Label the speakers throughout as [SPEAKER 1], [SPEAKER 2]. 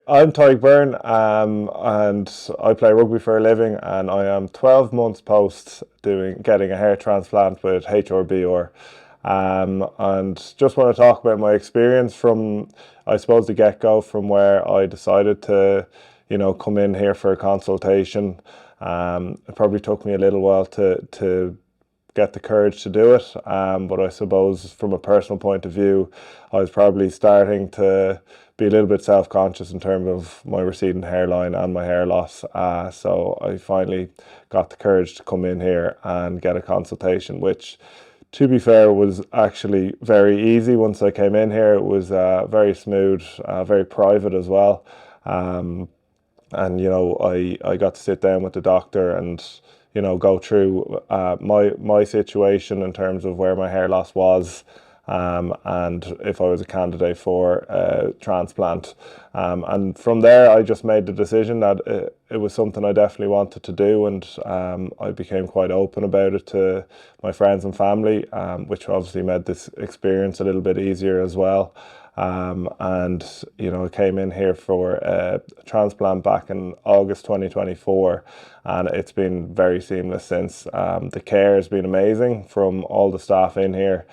[SPEAKER 1] I'm Tadhg Beirne, and I play rugby for a living, and I am 12 months post getting a hair transplant with HRBR. And just want to talk about my experience from, I suppose, the get-go, from where I decided to, come in here for a consultation. It probably took me a little while to get the courage to do it. But I suppose from a personal point of view, I was probably starting to be a little bit self-conscious in terms of my receding hairline and my hair loss. So I finally got the courage to come in here and get a consultation, which, to be fair, was actually very easy. Once I came in here, it was very smooth, very private as well. And I got to sit down with the doctor and go through my situation in terms of where my hair loss was, and if I was a candidate for a transplant. And from there, I just made the decision that it was something I definitely wanted to do, and I became quite open about it to my friends and family, which obviously made this experience a little bit easier as well. And I came in here for a transplant back in August 2024, and it's been very seamless since. The care has been amazing from all the staff in here.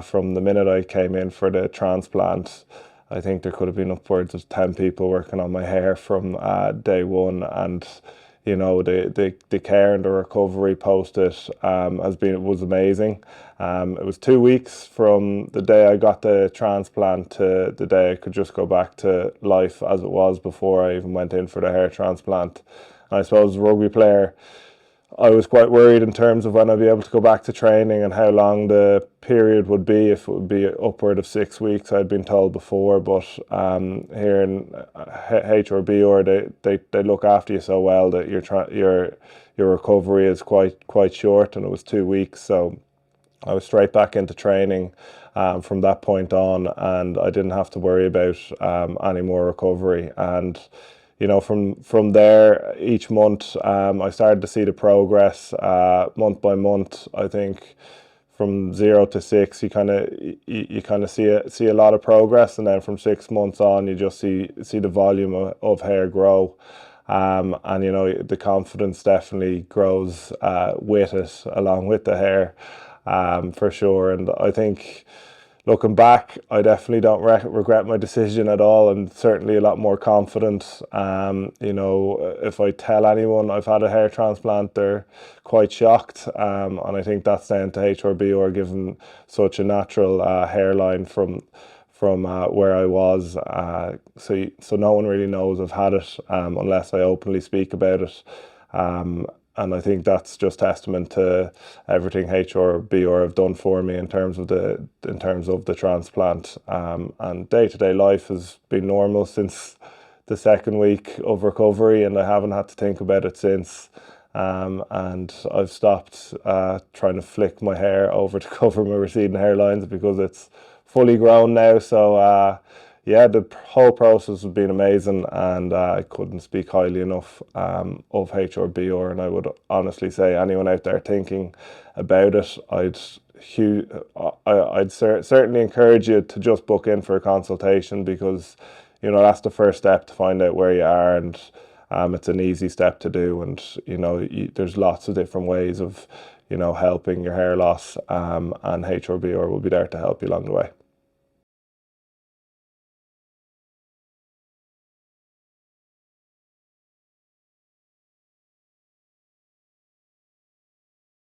[SPEAKER 1] From the minute I came in for the transplant, I think there could have been upwards of 10 people working on my hair from day one, and the care and the recovery post it was amazing. It was 2 weeks from the day I got the transplant to the day I could just go back to life as it was before I even went in for the hair transplant. And I suppose as a rugby player, I was quite worried in terms of when I'd be able to go back to training and how long the period would be, if it would be upward of 6 weeks, I'd been told before. But here in HRBR, they look after you so well that your recovery is quite short, and it was 2 weeks. So I was straight back into training from that point on, and I didn't have to worry about any more recovery. And from there, each month, I started to see the progress month by month. I think from 0 to 6, you kind of see a lot of progress, and then from 6 months on, you just see the volume of hair grow. And the confidence definitely grows with it, along with the hair, for sure. And I think, looking back, I definitely don't regret my decision at all, and certainly a lot more confident. If I tell anyone I've had a hair transplant, they're quite shocked. And I think that's down to HRBR given such a natural hairline from where I was. So no one really knows I've had it unless I openly speak about it. And I think that's just testament to everything HRBR have done for me in terms of the transplant. And day-to-day life has been normal since the second week of recovery, and I haven't had to think about it since. And I've stopped trying to flick my hair over to cover my receding hairlines because it's fully grown now. So yeah, the whole process has been amazing, and I couldn't speak highly enough of HRBR. And I would honestly say anyone out there thinking about it, I'd certainly encourage you to just book in for a consultation, because that's the first step to find out where you are, and it's an easy step to do. And there's lots of different ways of helping your hair loss, and HRBR will be there to help you along the way.